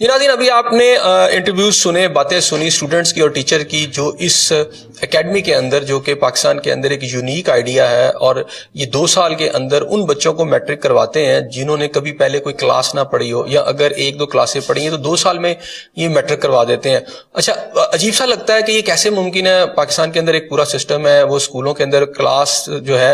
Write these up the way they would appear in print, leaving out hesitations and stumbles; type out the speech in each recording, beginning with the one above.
नाज़रीन, अभी आपने इंटरव्यूज सुने, बातें सुनी स्टूडेंट्स की और टीचर की, जो इस एकेडमी के अंदर, जो कि पाकिस्तान के अंदर एक यूनिक आइडिया है, और ये 2 साल के अंदर उन बच्चों को मैट्रिक करवाते हैं जिन्होंने कभी पहले कोई क्लास ना पढ़ी हो, या अगर 1-2 क्लासें पढ़ी हैं तो 2 साल में ये मैट्रिक करवा देते हैं। अच्छा, अजीब सा लगता है कि ये कैसे मुमकिन है। पाकिस्तान के अंदर एक पूरा सिस्टम है, वो स्कूलों के अंदर क्लास जो है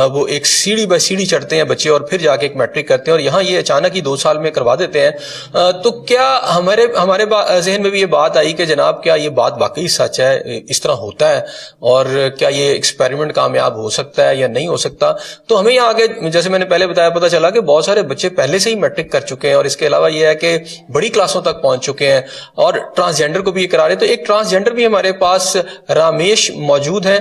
वो एक सीढ़ी बाय सीढ़ी चढ़ते हैं बच्चे और फिर जाके एक मैट्रिक करते हैं, और यहाँ ये अचानक ही 2 साल में करवा देते हैं। तो क्या हमारे जहन में भी ये बात आई कि जनाब क्या ये बात वाकई सच है, इस तरह होता है, और क्या ये एक्सपेरिमेंट कामयाब हो सकता है या नहीं हो सकता। तो हमें यहाँ आगे, जैसे मैंने पहले बताया, पता चला कि बहुत सारे बच्चे पहले से ही मैट्रिक कर चुके हैं, और इसके अलावा ये है कि बड़ी क्लासों तक पहुंच चुके हैं, और ट्रांसजेंडर को भी ये करा रहे। तो एक ट्रांसजेंडर भी हमारे पास रामेश मौजूद है,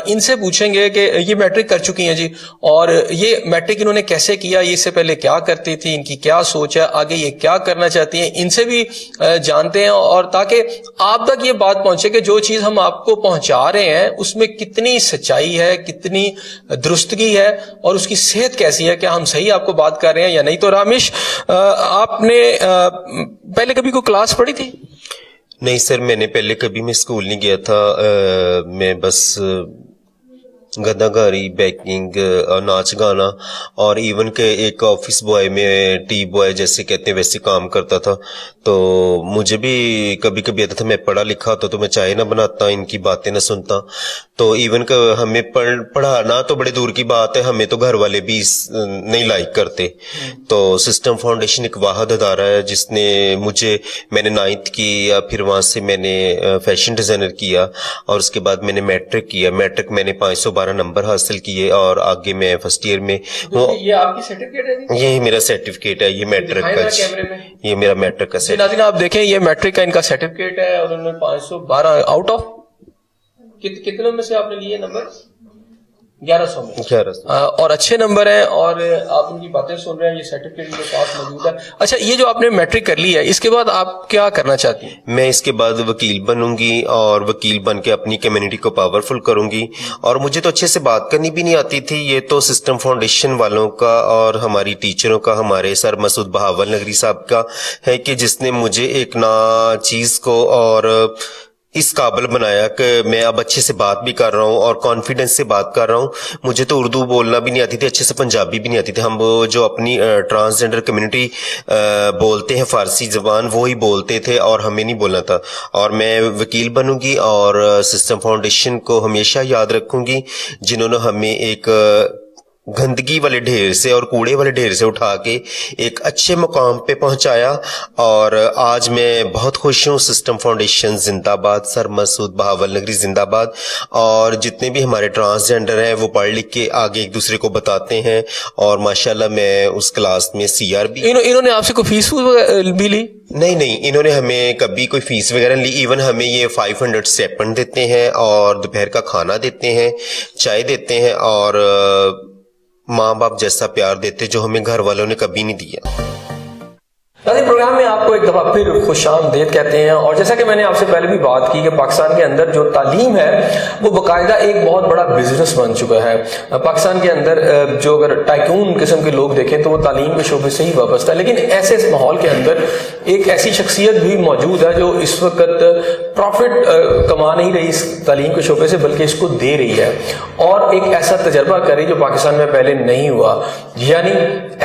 इनसे पूछेंगे कि ये मैट्रिक कर चुकी हैं जी, और ये मैट्रिक इन्होंने कैसे किया, ये इससे पहले क्या करती थी, इनकी क्या सोच है, आगे ये क्या करना चाहती हैं, इनसे भी जानते हैं, और ताकि आप तक ये बात पहुंचे कि जो चीज हम आपको पहुंचा रहे हैं उसमें कितनी सच्चाई है, कितनी दुरुस्तगी है, और उसकी सेहत कैसी है, क्या हम सही आपको बात कर रहे हैं या नहीं। तो रामेश, आपने पहले कभी कोई क्लास पढ़ी थी? नहीं सर, मैंने पहले कभी मैं स्कूल नहीं गया था। मैं बस गद्दागारी, बैकिंग, नाच गाना, और इवन के एक ऑफिस बॉय में टी बॉय जैसे कहते हैं वैसे काम करता था। तो मुझे भी कभी कभी आता था, मैं पढ़ा लिखा होता तो मैं चाय ना बनाता, इनकी बातें ना सुनता। तो इवन का हमें पढ़ाना तो बड़े दूर की बात है, हमें तो घर वाले भी नहीं लाइक करते। तो सिस्टम फाउंडेशन एक वाहिद अदारा है जिसने मुझे, मैंने 9th की, या फिर वहां से मैंने फैशन डिजाइनर किया, और उसके बाद मैंने मैट्रिक किया। मैट्रिक मैंने 512 नंबर हासिल किए, और आगे मैं फर्स्ट ईयर में हूँ। ये आपकी सर्टिफिकेट है? ये मेरा सर्टिफिकेट है, ये मैट्रिक का, ये मेरा मैट्रिक का सर्टिफिकेट। आप देखें, ये मैट्रिक का इनका सर्टिफिकेट है, और उन्होंने 512 आउट ऑफ कितनों में से आपने लिए नंबर? 1100 में। 1100 और अच्छे नंबर हैं, और आप उनकी बातें सुन रहे हैं, ये सर्टिफिकेट मेरे पास मौजूद है। अच्छा, ये जो आपने मैट्रिक कर ली है, इसके बाद आप क्या करना चाहती हैं? मैं इसके बाद वकील बनूंगी, और वकील बन के अपनी कम्युनिटी को पावरफुल करूंगी। और मुझे तो अच्छे से बात करनी भी नहीं आती थी, ये तो सिस्टम फाउंडेशन वालों का और हमारी टीचरों का, हमारे सर मसूद बहावल नगरी साहब का है कि जिसने मुझे एक ना चीज को और इस काबिल बनाया कि मैं अब अच्छे से बात भी कर रहा हूँ और कॉन्फिडेंस से बात कर रहा हूँ। मुझे तो उर्दू बोलना भी नहीं आती थी, अच्छे से पंजाबी भी नहीं आती थी। हम वो जो अपनी ट्रांसजेंडर कम्युनिटी बोलते हैं फारसी जबान, वो ही बोलते थे और हमें नहीं बोलना था। और मैं वकील बनूंगी और सिस्टम फाउंडेशन को हमेशा याद रखूंगी, जिन्होंने हमें एक गंदगी वाले ढेर से और कूड़े वाले ढेर से उठा के एक अच्छे मुकाम पे पहुंचाया। और आज मैं बहुत खुश हूँ। सिस्टम फाउंडेशन जिंदाबाद, सर मसूद बहावल नगरी जिंदाबाद। और जितने भी हमारे ट्रांसजेंडर हैं वो पढ़ लिख के आगे एक दूसरे को बताते हैं, और माशाल्लाह मैं उस क्लास में CR भी। इन्होंने आपसे कोई फीस भी ली? नहीं, इन्होंने हमें कभी कोई फीस वगैरह नहीं ली। इवन हमें ये 500 स्टेपन देते हैं, और दोपहर का खाना देते हैं, चाय देते हैं, और माँ बाप जैसा प्यार देते जो हमें घर वालों ने कभी नहीं दिया। प्रोग्राम में आपको एक दफा फिर खुशामदीद कहते हैं। और जैसा कि मैंने आपसे पहले भी बात की कि पाकिस्तान के अंदर जो तालीम है वो बाकायदा एक बहुत बड़ा बिजनेस बन चुका है। पाकिस्तान के अंदर जो अगर टाइकून किस्म के लोग देखें तो वो तालीम के शोबे से ही वाबस्ता है, लेकिन ऐसे माहौल के अंदर एक ऐसी शख्सियत भी मौजूद है जो इस वक्त प्रॉफिट कमा नहीं रही इस तालीम के शोबे से, बल्कि इसको दे रही है, और एक ऐसा तजर्बा कर रही जो पाकिस्तान में पहले नहीं हुआ। यानी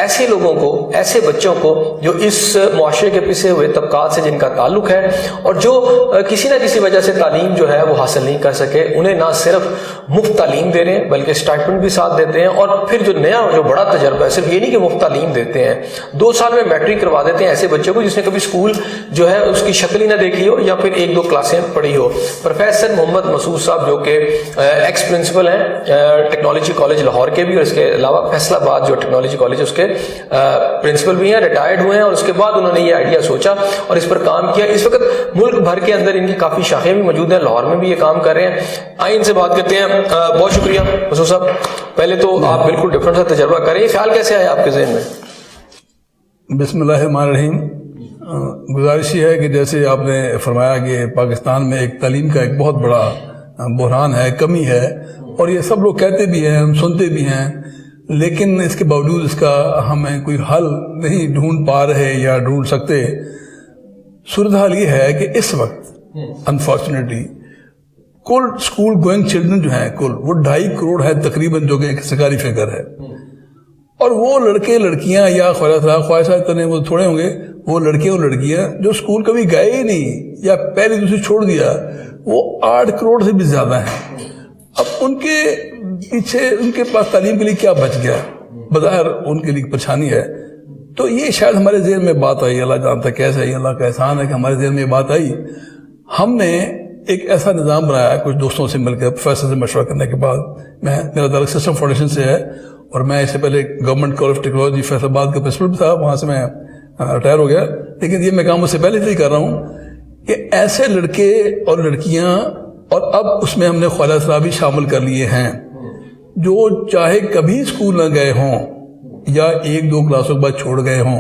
ऐसे लोगों को, ऐसे बच्चों को जो इस मुआशरे के पिसे हुए तबकात से जिनका ताल्लुक है, और जो किसी ना किसी वजह से तालीम जो है वो हासिल नहीं कर सके, उन्हें ना सिर्फ मुफ्त तालीम दे रहे हैं बल्कि स्टाइपेंड भी साथ देते हैं। और फिर जो नया जो बड़ा तजर्बा है, सिर्फ ये नहीं कि मुफ्त तालीम देते हैं, 2 साल में मैट्रिक करवा देते हैं ऐसे बच्चों को जिसने कभी स्कूल जो है उसकी शक्ल ही ना देखी हो या फिर 1-2 क्लासें पढ़ी हो। प्रोफेसर मोहम्मद मसूद साहब जो कि एक्स प्रिंसिपल हैं टेक्नोलॉजी कॉलेज लाहौर के भी, और इसके अलावा फैसलाबाद जो टेक्नोलॉजी कॉलेज है उसके प्रिंसिपल भी हैं, रिटायर्ड हुए हैं, और उसके बाद उन्होंने ये आइडिया सोचा और इस पर काम किया। इस वक्त मुल्क भर के अंदर इनकी काफी शाखें भी मौजूद हैं, लाहौर में भी ये काम कर रहे हैं। आइए इनसे बात करते हैं। बहुत शुक्रिया मसूद साहब, पहले तो आप बिल्कुल डिफरेंट सा तजर्बा करें, ख्याल कैसे आया आपके जहन में? बिस्मिल्लाहिर्रहमानिर्रहीम। गुजारिश ये है कि जैसे आपने फरमाया कि पाकिस्तान में एक तालीम का एक बहुत बड़ा बहरान है, कमी है, और ये सब लोग कहते भी हैं, हम सुनते भी हैं, लेकिन इसके बावजूद इसका हमें कोई हल नहीं ढूंढ पा रहे या ढूंढ सकते। सूरत-हाल ये है कि इस वक्त अनफॉर्चुनेटली कुल स्कूल गोइंग चिल्ड्रन जो हैं कुल वो 2.5 करोड़ है तकरीबन, जो कि एक सरकारी फिगर है। और वो लड़के लड़कियां या ख्वाहिशात करने वो थोड़े होंगे, वो लड़के और लड़कियां जो स्कूल कभी गए ही नहीं या पहले दूसरी छोड़ दिया, वो 8 करोड़ से भी ज्यादा हैं। अब उनके पीछे उनके पास तालीम के लिए क्या बच गया? बज़ाहिर उनके लिए परेशानी है। तो ये शायद हमारे ज़हन में बात आई, अल्लाह जानता कैसे आई, अल्लाह का एहसान है कि हमारे ज़हन में बात आई। हमने एक ऐसा निज़ाम बनाया कुछ दोस्तों से मिलकर, प्रोफेसर से मशवरा करने के बाद। मेरा ताल्लुक सिस्टम फाउंडेशन से है और मैं इससे पहले government college of technology Faisalabad का प्रिंसिपल था, वहाँ से मैं रिटायर हो गया, लेकिन ये मैं काम उससे पहले से ही कर रहा हूँ कि ऐसे लड़के और लड़कियाँ, और अब उसमें हमने ख्वाजा भी शामिल कर लिए हैं, जो चाहे कभी स्कूल न गए हों या 1-2 क्लासों के बाद छोड़ गए हों,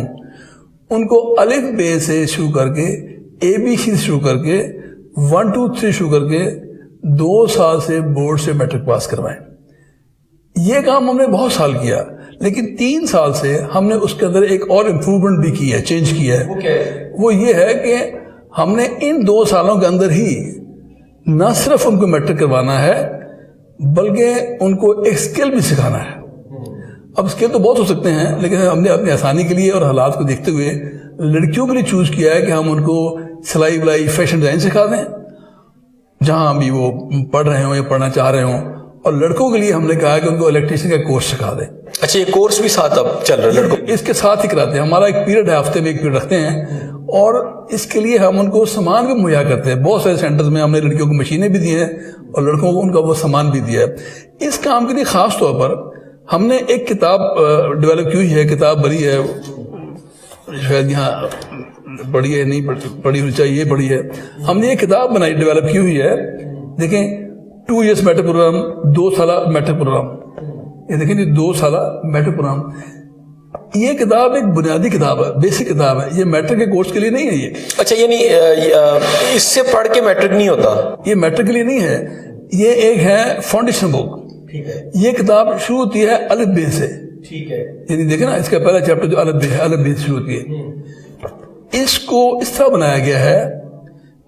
उनको अलिफ बे से शुरू करके ABC से शुरू करके 1 2 3 शुरू करके 2 साल से बोर्ड से मैट्रिक पास करवाएं। ये काम हमने बहुत साल किया, लेकिन 3 साल से हमने उसके अंदर एक और इम्प्रूवमेंट भी की है, चेंज किया है। वो क्या है? वो ये है कि हमने इन 2 सालों के अंदर ही न सिर्फ उनको मैट्रिक करवाना है, बल्कि उनको एक स्किल भी सिखाना है। अब स्किल तो बहुत हो सकते हैं, लेकिन हमने अपनी आसानी के लिए और हालात को देखते हुए लड़कियों के लिए चूज किया है कि हम उनको सिलाई बुलाई, फैशन डिजाइन सिखा दें जहां भी वो पढ़ रहे हों या पढ़ना चाह रहे हों, और लड़कों के लिए हमने कहा है कि उनको इलेक्ट्रीशियन का कोर्स सिखा दें। अच्छा, ये कोर्स भी साथ अब चल रहा है लड़कों? इसके साथ ही कराते हैं। हमारा एक पीरियड है, हफ्ते में एक पीरियड रखते हैं, और इसके लिए हम उनको सामान भी मुहैया करते हैं। बहुत सारे सेंटर्स में हमने लड़कियों को मशीनें भी दी हैं और लड़कों को उनका वो सामान भी दिया है। इस काम के लिए खास तौर पर हमने एक किताब डेवलप की हुई है, किताब बनी है, शायद यहाँ पढ़ी है, नहीं पढ़ी होनी चाहिए, पढ़ी है। हमने ये किताब बनाई, डेवलप की हुई है। देखें, 2 years मैट्रिक प्रोग्राम, 2 साल मैट्रिक प्रोग्राम, ये देखें जी, 2 साल मैट्रिक प्रोग्राम। ये किताब एक बुनियादी किताब है, बेसिक किताब है, ये मैट्रिक के कोर्स के लिए नहीं है। ये अच्छा, ये नहीं, इससे पढ़ के मैट्रिक नहीं होता? ये मैट्रिक के लिए नहीं है, ये एक है फाउंडेशन बुक। ठीक है। ये किताब शुरू होती है अलिफ बे से। ठीक है। यानी देखे ना, इसका पहला चैप्टर जो अलिफ बे है, अलिफ बे से शुरू होती है। इसको इस तरह बनाया गया है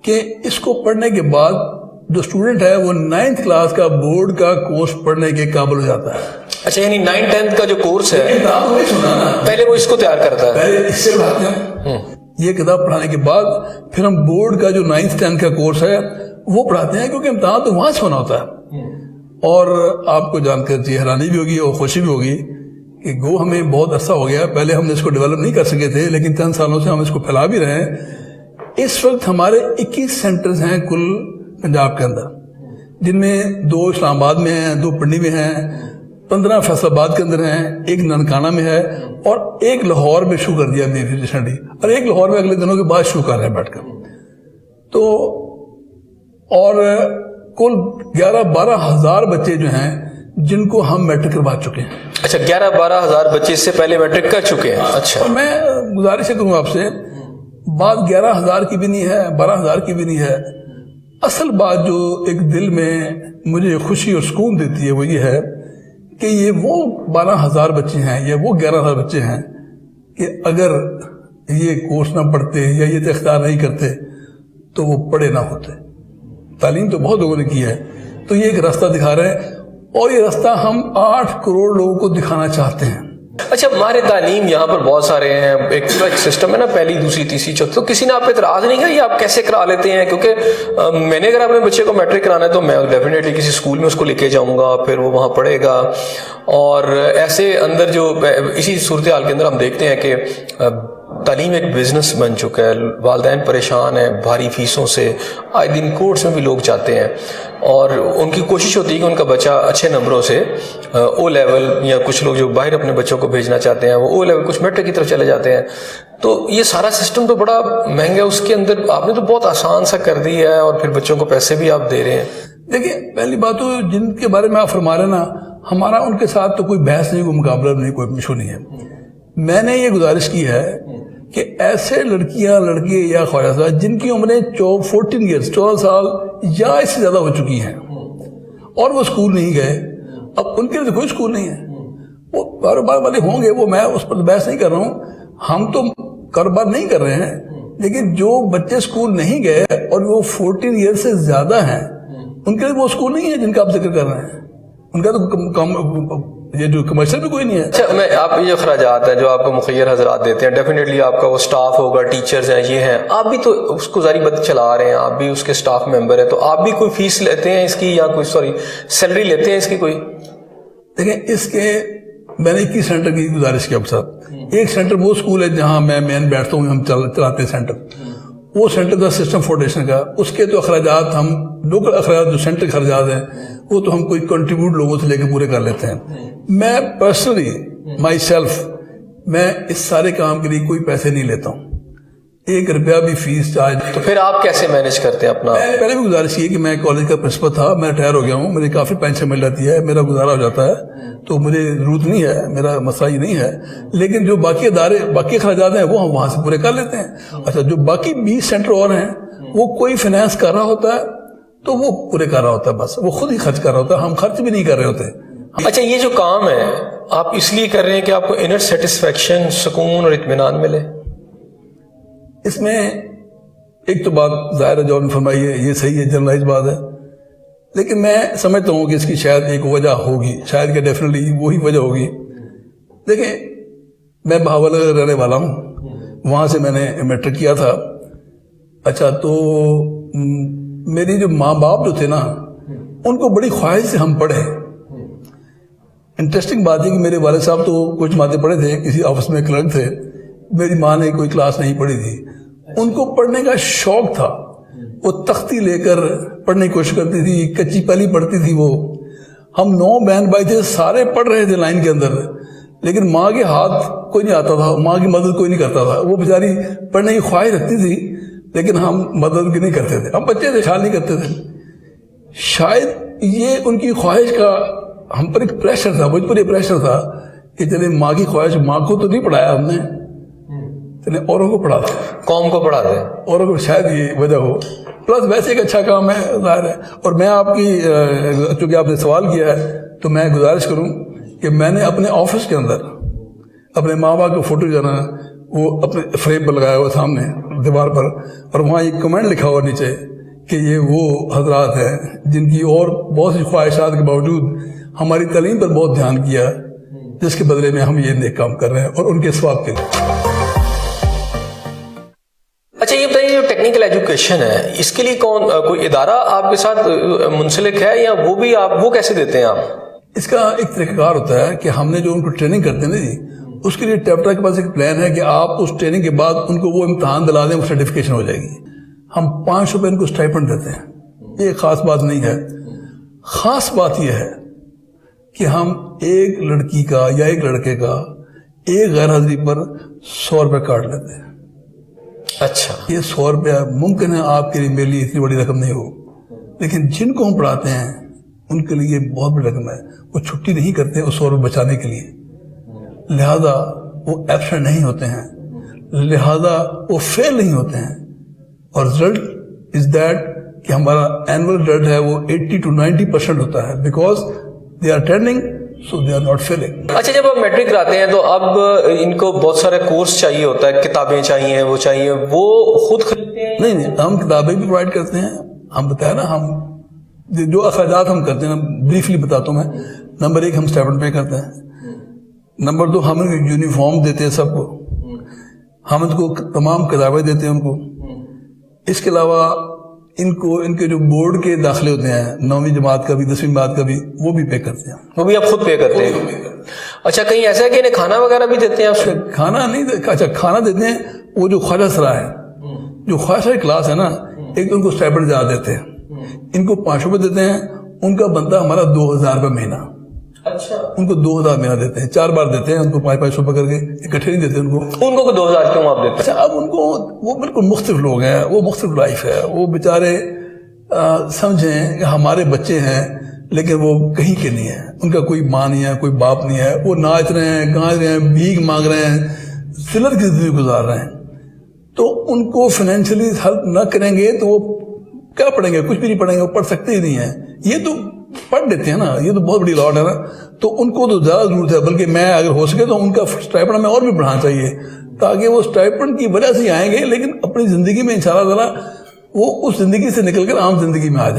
कि इसको पढ़ने के बाद जो स्टूडेंट है वो 9th क्लास का बोर्ड का कोर्स पढ़ने के काबिल हो जाता है। अच्छा, यानी 9th-10th का जो कोर्स है, किताब नहीं सुना ना, पहले वो इसको तैयार करता है। पहले इससे पढ़ाते हैं। ये किताब पढ़ाने के बाद फिर हम बोर्ड का जो 9th-10th का कोर्स है वो पढ़ाते हैं, क्योंकि इम्तिहान तो वहां से होना होता है। और आपको जानकर जी हैरानी भी होगी और खुशी भी होगी कि गो हमें बहुत अरसा हो गया, पहले हम इसको डेवलप नहीं कर सके थे, लेकिन 10 सालों से हम इसको फैला भी रहे हैं। इस वक्त हमारे 21 सेंटर्स हैं कुल पंजाब के अंदर, जिनमें 2 इस्लामाबाद में हैं, 2 पिंडी में हैं, 15 फैसलाबाद के अंदर हैं, 1 ननकाना में है, और 1 लाहौर में शुरू कर दिया अभी रिसेंटली, और 1 लाहौर में अगले दिनों के बाद शुरू कर रहे हैं बैठकर। तो और कुल 11-12 हज़ार बच्चे जो हैं जिनको हम मैट्रिक करवा चुके हैं। अच्छा, 11-12 हज़ार बच्चे इससे पहले मैट्रिक कर चुके हैं। अच्छा, और मैं गुजारिश करूंगा आपसे, बात 11,000 की भी नहीं है, 12,000 की भी नहीं है। असल बात जो एक दिल में मुझे खुशी और सुकून देती है वो ये है कि ये वो 12,000 बच्चे हैं या वो 11,000 बच्चे हैं कि अगर ये कोर्स ना पढ़ते या ये इख्तियार नहीं करते तो वो पढ़े ना होते। तालीम तो बहुत लोगों ने की है, तो ये एक रास्ता दिखा रहे हैं, और ये रास्ता हम 8 करोड़ लोगों को दिखाना चाहते हैं। अच्छा, हमारे तालीम यहाँ पर बहुत सारे हैं, एक सिस्टम है ना, पहली, दूसरी, तीसरी, चौथी, तो किसी ने आप पे इतराज नहीं किया ये आप कैसे करा लेते हैं? क्योंकि मैंने अगर अपने बच्चे को मैट्रिक कराना है तो मैं डेफिनेटली किसी स्कूल में उसको लेके जाऊंगा, फिर वो वहाँ पढ़ेगा, और ऐसे अंदर जो इसी सूरत हाल के अंदर हम देखते हैं कि तालीम एक बिजनेस बन चुका है, वालिदैन परेशान है भारी फीसों से, आए दिन कोर्स में भी लोग जाते हैं, और उनकी कोशिश होती है कि उनका बच्चा अच्छे नंबरों से O लेवल, या कुछ लोग जो बाहर अपने बच्चों को भेजना चाहते हैं वो O लेवल, कुछ मैट्रिक की तरफ चले जाते हैं। तो ये सारा सिस्टम तो बड़ा महंगा है, उसके अंदर आपने तो बहुत आसान सा कर दिया है, और फिर बच्चों को पैसे भी आप दे रहे हैं। देखिए, पहली बात तो जिनके बारे में आप फरमा रहे ना, हमारा उनके साथ तो कोई बहस नहीं, कोई मुकाबला नहीं, कोई इशू नहीं है। मैंने ये गुजारिश की है कि ऐसे लड़कियां, लड़के या ख्वाजा जिनकी उम्रें 14 ईयर्स, 14 साल या इससे ज्यादा हो चुकी हैं और वो स्कूल नहीं गए, अब उनके लिए तो कोई स्कूल नहीं है। वो कारोबार वाले होंगे, वो मैं उस पर बहस नहीं कर रहा हूँ, हम तो कारोबार नहीं कर रहे हैं, لیکن جو بچے اسکول نہیں گئے اور وہ 14 ایئر سے زیادہ ہیں ان کے لیے وہ اسکول نہیں ہے جن کا آپ ذکر کر رہے ہیں. ان کا تو یہ جو کمرشل بھی کوئی نہیں ہے. اچھا میں آپ یہ اخراجات ہیں جو آپ کو مخیر حضرات دیتے ہیں, ڈیفینیٹلی آپ کا وہ اسٹاف ہوگا, ٹیچرز ہیں, یہ ہیں, آپ بھی تو اس کو ظاہری بد چلا رہے ہیں, آپ بھی اس کے اسٹاف ممبر ہیں, تو آپ بھی کوئی فیس لیتے ہیں اس کی یا کوئی سیلری لیتے ہیں اس کی کوئی؟ دیکھیں اس کے میں نے 21 سینٹر کی گزارش کی آپ ساتھ. ایک سینٹر وہ اسکول ہے جہاں میں مین بیٹھتا ہوں, ہم چلاتے ہیں سینٹر, وہ سینٹر کا سسٹم فاؤنڈیشن کا, اس کے تو اخراجات ہم لوکل اخراجات جو سینٹر کے اخراجات ہیں وہ تو ہم کوئی کنٹریبیوٹ لوگوں سے لے کے پورے کر لیتے ہیں. میں پرسنلی مائی سیلف میں اس سارے کام کے لیے کوئی پیسے نہیں لیتا ہوں, 1 روپیہ بھی فیس چارج. تو پھر آپ کیسے مینج کرتے ہیں اپنا؟ میں نے پہلے بھی گزارش کی کہ میں کالج کا پرنسپل تھا, میں ریٹائر ہو گیا ہوں, مجھے کافی پینشن مل جاتی ہے, میرا گزارا ہو جاتا ہے, تو مجھے ضرورت نہیں ہے, میرا مسئلہ یہ نہیں ہے. لیکن جو باقی ادارے باقی اخراجات ہیں وہ ہم وہاں سے پورے کر لیتے ہیں. اچھا جو باقی 20 سینٹر اور ہیں وہ کوئی فائنانس کر رہا ہوتا ہے تو وہ پورے کر رہا ہوتا ہے, بس وہ خود ہی خرچ کر رہا ہوتا ہے, ہم خرچ بھی نہیں کر رہے ہوتے. اچھا یہ جو کام ہے آپ اس لیے کر رہے ہیں کہ آپ کو انر سیٹسفیکشن, سکون اور اطمینان ملے؟ اس میں ایک تو بات ظاہر ہے جو آپ نے فرمائی ہے یہ صحیح ہے, جنرلائز بات ہے, لیکن میں سمجھتا ہوں کہ اس کی شاید ایک وجہ ہوگی, شاید کہ ڈیفینیٹلی وہی وجہ ہوگی. دیکھیں میں بہاول رہنے والا ہوں, وہاں سے میں نے میٹرک کیا تھا. اچھا تو میری جو ماں باپ جو تھے نا ان کو بڑی خواہش سے ہم پڑھے. انٹرسٹنگ بات ہے کہ میرے والد صاحب تو کچھ جماعتیں پڑھے تھے, کسی آفس میں کلرک تھے, میری ماں نے کوئی کلاس نہیں پڑھی تھی. ان کو پڑھنے کا شوق تھا, وہ تختی لے کر پڑھنے کی کوشش کرتی تھی, کچی پلی پڑھتی تھی وہ. ہم 9 بہن بھائی تھے, سارے پڑھ رہے تھے لائن کے اندر, لیکن ماں کے ہاتھ کوئی نہیں آتا تھا, ماں کی مدد کوئی نہیں کرتا تھا. وہ بیچاری پڑھنے کی خواہش رکھتی تھی لیکن ہم مدد بھی نہیں کرتے تھے, ہم بچے تھے, خیال نہیں کرتے تھے. شاید یہ ان کی خواہش کا ہم پر ایک پریشر تھا, مجھ پر یہ پریشر تھا کہ چلے ماں کی خواہش, ماں کو تو نہیں پڑھایا ہم نے, چلے اوروں کو پڑھاتے, قوم کو پڑھاتے ہیں, اوروں کو, شاید یہ وجہ ہو. پلس ویسے ایک اچھا کام ہے ظاہر ہے. اور میں آپ کی چونکہ آپ نے سوال کیا ہے تو میں گزارش کروں کہ میں نے اپنے آفس کے اندر اپنے ماں باپ کا فوٹو جو ہے نا وہ اپنے فریم پر لگایا ہوا سامنے دیوار پر, اور وہاں ایک کمنٹ لکھا ہوا نیچے کہ یہ وہ حضرات ہیں جن کی اور بہت سی خواہشات کے باوجود ہماری تعلیم پر بہت دھیان کیا, جس کے بدلے میں ہم یہ نیک کام کر رہے ہیں اور ان کے ثواب کے لیے. اچھا یہ بتائیے جو ٹیکنیکل ایجوکیشن ہے اس کے لیے کوئی ادارہ آپ کے ساتھ منسلک ہے یا وہ بھی آپ وہ کیسے دیتے ہیں آپ؟ اس کا ایک طریقہ کار ہوتا ہے کہ ہم نے جو ان کو ٹریننگ کرتے ہیں نا جی, اس کے لیے ٹیپٹا کے پاس ایک پلان ہے کہ آپ اس ٹریننگ کے بعد ان کو وہ امتحان دلا دیں, وہ سرٹیفکیشن ہو جائے گی. ہم 500 روپے ان کو اسٹائپنڈ دیتے ہیں. یہ خاص بات نہیں ہے. خاص بات یہ ہے کہ ہم ایک لڑکی کا یا ایک لڑکے کا ایک غیر حاضری پر 100 روپے کاٹ لیتے ہیں. اچھا یہ 100 روپیہ ممکن ہے آپ کے لیے میرے لیے اتنی بڑی رقم نہیں ہو, لیکن جن کو ہم پڑھاتے ہیں ان کے لیے بہت بڑی رقم ہے. وہ چھٹی نہیں کرتے وہ 100 روپے بچانے کے لیے, لہذا وہ ایبسنٹ نہیں ہوتے ہیں, لہذا وہ فیل نہیں ہوتے ہیں. اور رزلٹ از دیٹ کہ ہمارا اینول رزلٹ ہے وہ 80 to 90% ہوتا ہے, because they are attending so they are not feeling. اچھا جب آپ میٹرک کراتے ہیں تو اب ان کو بہت سارے کورس چاہیے ہوتا ہے, کتابیں چاہیے, وہ چاہیے, وہ خود خریدتے ہیں؟ نہیں, ہم کتابیں بھی پرووائڈ کرتے ہیں. ہم بتایا نا, ہم جو اخراجات ہم کرتے ہیں بریفلی بتاتا ہوں میں. نمبر 1 ہم اسٹائپنڈ پے کرتے ہیں. نمبر 2 ہم یونیفارم دیتے ہیں سب کو, ہم ان کو تمام کتابیں دیتے ہیں ان کو. اس کے علاوہ ان کے جو بورڈ کے داخلے ہوتے ہیں 9ویں جماعت کا بھی 10ویں جماعت کا بھی وہ بھی پے کرتے ہیں. وہ بھی آپ خود پے کرتے ہیں؟ اچھا کہیں ایسا ہے کہ انہیں کھانا وغیرہ بھی دیتے ہیں؟ کھانا نہیں, اچھا کھانا دیتے ہیں. وہ جو خواجہ سرا ہے, جو خواجہ سرا کلاس ہے نا, ایک تو ان کو اسٹائپنڈ زیادہ دیتے ہیں, ان کو 500 روپے دیتے ہیں. ان کا بنتا ہے ہمارا 2000 روپے مہینہ. اچھا ان کو 2000 مہینہ دیتے ہیں, 4 بار دیتے ہیں ان کو, 500 روپے کر کے اکٹھے نہیں دیتے ان کو 2000 کیوں آپ دیتے ہیں؟ اچھا اب ان کو وہ بالکل مختلف لوگ ہیں, وہ مختلف لائف ہے, وہ بیچارے سمجھیں کہ ہمارے بچے ہیں لیکن وہ کہیں کے نہیں ہیں, ان کا کوئی ماں نہیں ہے, کوئی باپ نہیں ہے, وہ ناچ رہے ہیں, گانج رہے ہیں, بھیک مانگ رہے ہیں, ذلت کی زندگی گزار رہے ہیں. تو ان کو فائنینشلی ہیلپ نہ کریں گے تو وہ کیا پڑھیں گے؟ کچھ بھی نہیں پڑھیں گے, وہ پڑھ سکتے ہی نہیں ہیں. یہ تو पढ़ लेते हैं ना, ये तो बहुत बड़ी लॉट है ना, तो उनको तो ज़्यादा ज़रूरत है, बल्कि मैं अगर हो सके तो उनका स्टाइपेंड हमें और भी बढ़ाना चाहिए, ताकि वो स्टाइपेंड की वजह से ही आएंगे, लेकिन अपनी ज़िंदगी में इंशाल्लाह ताला वो उस ज़िंदगी से निकल कर आम ज़िंदगी में आ जाए।